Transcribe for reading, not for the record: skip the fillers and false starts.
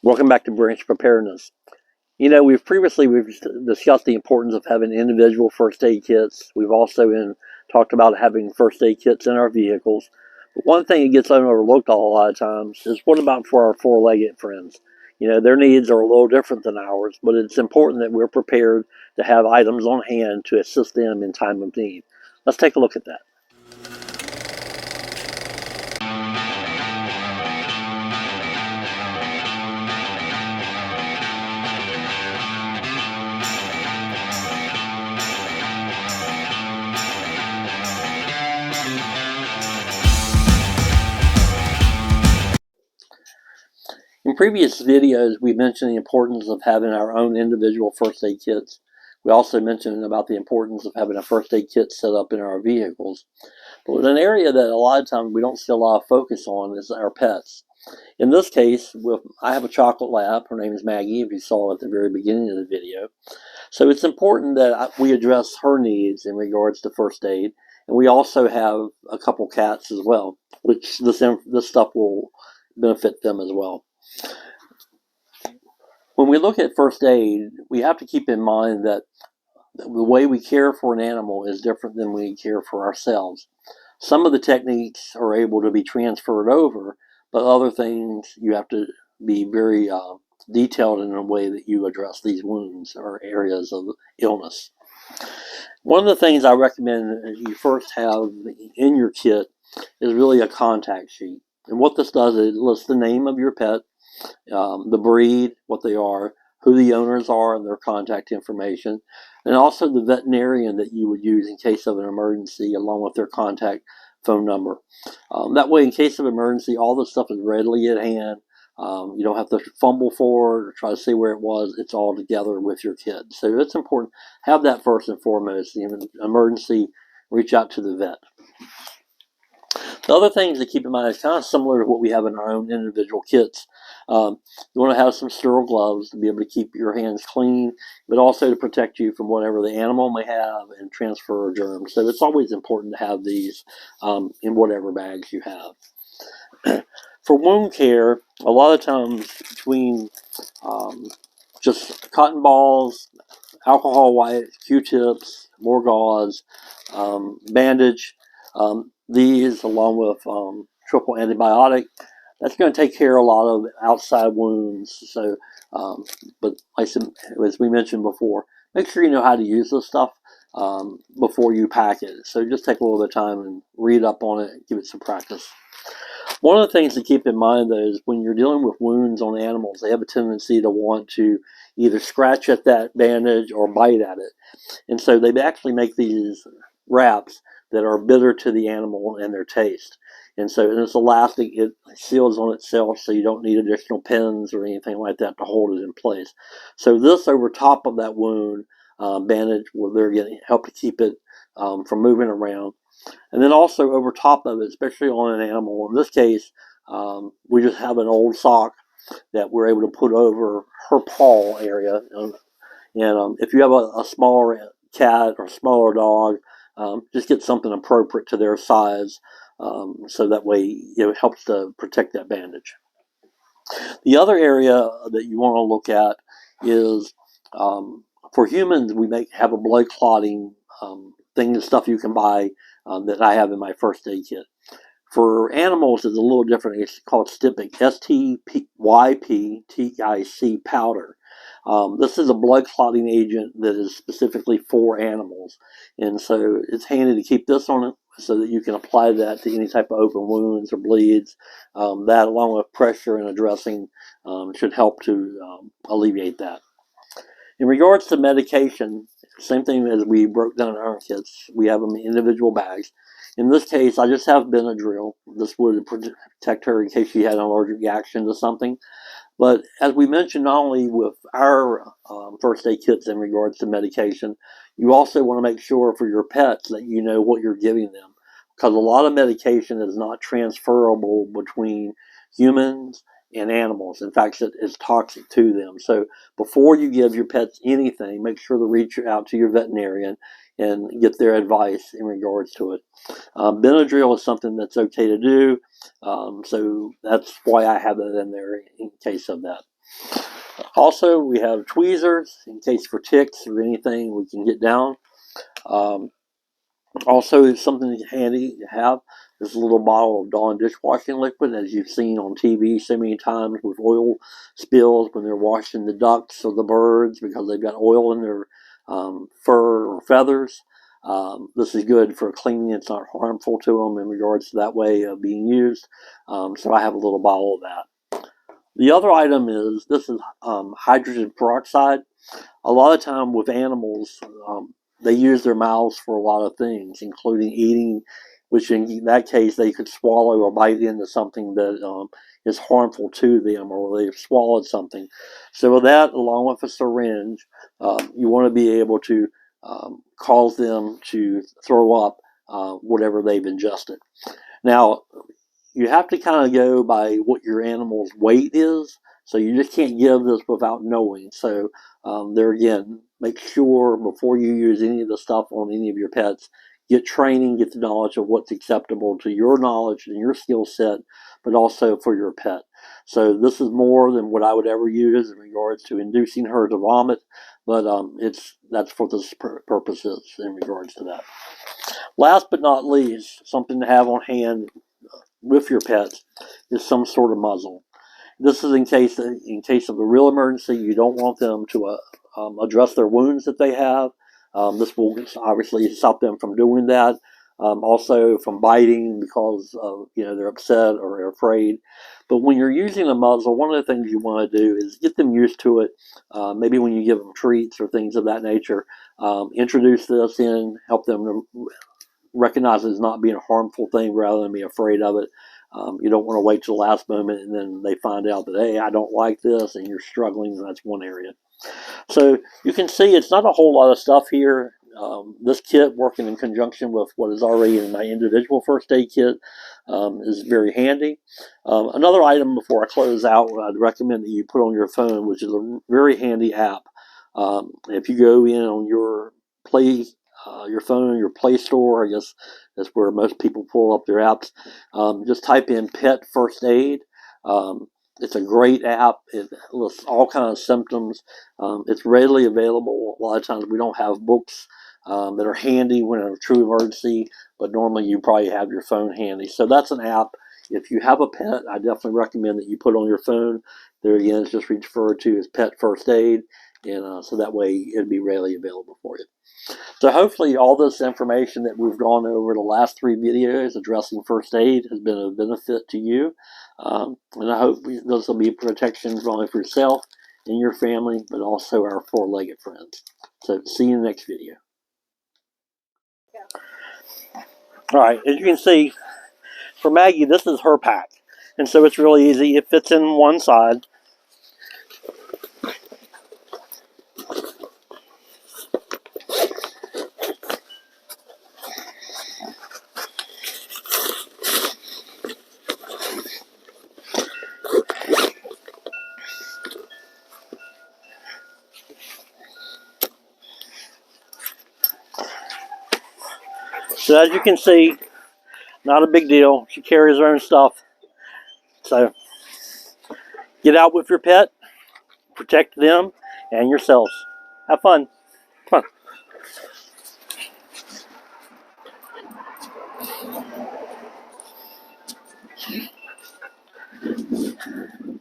Welcome back to Branch Preparedness. We've discussed the importance of having individual first aid kits. We've also talked about having first aid kits in our vehicles. But one thing that gets overlooked a lot of times is what about for our four-legged friends? Their needs are a little different than ours, but it's important that we're prepared to have items on hand to assist them in time of need. Let's take a look at that. In previous videos, we mentioned the importance of having our own individual first aid kits. We also mentioned about the importance of having a first aid kit set up in our vehicles. But an area that a lot of times we don't see a lot of focus on is our pets. In this case, I have a chocolate lab. Her name is Maggie, if you saw at the very beginning of the video. So it's important that we address her needs in regards to first aid. And we also have a couple cats as well, which this stuff will benefit them as well. When we look at first aid, we have to keep in mind that the way we care for an animal is different than we care for ourselves. Some of the techniques are able to be transferred over, but other things you have to be very detailed in a way that you address these wounds or areas of illness. One of the things I recommend you first have in your kit is really a contact sheet. And what this does is it lists the name of your pet, the breed, what they are, who the owners are and their contact information, and also the veterinarian that you would use in case of an emergency along with their contact phone number. That way, in case of emergency, all this stuff is readily at hand. You don't have to fumble for it or try to see where it was. It's all together with your kid. So it's important. Have that first and foremost. In an emergency, reach out to the vet. The other things to keep in mind is kind of similar to what we have in our own individual kits. You want to have some sterile gloves to be able to keep your hands clean, but also to protect you from whatever the animal may have and transfer germs. So it's always important to have these in whatever bags you have. For wound care, a lot of times between just cotton balls, alcohol wipes, Q-tips, more gauze, bandage, these along with triple antibiotic, that's going to take care of a lot of outside wounds. So, but like I said, as we mentioned before, make sure you know how to use this stuff before you pack it. So just take a little bit of time and read up on it, give it some practice. One of the things to keep in mind, though, is when you're dealing with wounds on animals, they have a tendency to want to either scratch at that bandage or bite at it. And so they actually make these wraps that are bitter to the animal and their taste. And so it's elastic, it seals on itself, so you don't need additional pins or anything like that to hold it in place. So this over top of that wound bandage will help to keep it from moving around. And then also over top of it, especially on an animal, in this case, we just have an old sock that we're able to put over her paw area. And if you have a smaller cat or smaller dog, just get something appropriate to their size, so that way it helps to protect that bandage. The other area that you want to look at is for humans, we have a blood clotting thing, stuff you can buy that I have in my first aid kit. For animals, it's a little different. It's called Styptic, S-T-Y-P-T-I-C powder. This is a blood clotting agent that is specifically for animals. And so it's handy to keep this on it so that you can apply that to any type of open wounds or bleeds. That, along with pressure and a dressing, should help to alleviate that. In regards to medication, same thing as we broke down our kits. We have them in individual bags. In this case, I just have Benadryl. This would protect her in case she had an allergic reaction to something. But as we mentioned, not only with our first aid kits in regards to medication, you also want to make sure for your pets that you know what you're giving them. Because a lot of medication is not transferable between humans and animals. In fact, it is toxic to them. So before you give your pets anything, make sure to reach out to your veterinarian and get their advice in regards to it. Benadryl is something that's okay to do, so that's why I have that in there in case of that. Also, we have tweezers in case for ticks or anything we can get down. Also, something handy to have is a little bottle of Dawn dishwashing liquid, as you've seen on TV so many times with oil spills when they're washing the ducks or the birds because they've got oil in their fur or feathers. This is good for cleaning. It's not harmful to them in regards to that way of being used. So I have a little bottle of that. The other item is this is hydrogen peroxide. A lot of time with animals, they use their mouths for a lot of things, including eating, which in that case they could swallow or bite into something that is harmful to them, or they've swallowed something. So with that, along with a syringe, you want to be able to cause them to throw up whatever they've ingested. Now, you have to kind of go by what your animal's weight is. So you just can't give this without knowing. So there again, make sure before you use any of the stuff on any of your pets, get training, get the knowledge of what's acceptable to your knowledge and your skill set, but also for your pet. So this is more than what I would ever use in regards to inducing her to vomit, but that's for this purposes in regards to that. Last but not least, something to have on hand with your pets is some sort of muzzle. This is in case of a real emergency. You don't want them to address their wounds that they have. This will obviously stop them from doing that. Also from biting because they're upset or they're afraid. But when you're using a muzzle, one of the things you want to do is get them used to it. Maybe when you give them treats or things of that nature, introduce this in, help them to recognize it as not being a harmful thing rather than be afraid of it. You don't want to wait till the last moment and then they find out that, hey, I don't like this, and you're struggling, and that's one area. So you can see it's not a whole lot of stuff here. This kit, working in conjunction with what is already in my individual first aid kit, is very handy. Another item before I close out, I'd recommend that you put on your phone, which is a very handy app. If you go in on your your phone, your Play Store, I guess that's where most people pull up their apps. Just type in Pet First Aid. It's a great app. It lists all kinds of symptoms. It's readily available. A lot of times we don't have books that are handy when in a true emergency, but normally you probably have your phone handy. So that's an app. If you have a pet, I definitely recommend that you put on your phone. There again, it's just referred to as Pet First Aid, and so that way it'll be readily available for you. So hopefully all this information that we've gone over the last 3 videos addressing first aid has been of benefit to you. And I hope this will be protection not only for yourself and your family, but also our 4-legged friends. So see you in the next video. All right, as you can see, for Maggie, this is her pack. And so it's really easy. It fits in one side. So as you can see, not a big deal. She carries her own stuff. So get out with your pet, protect them and yourselves. Have fun. Come on.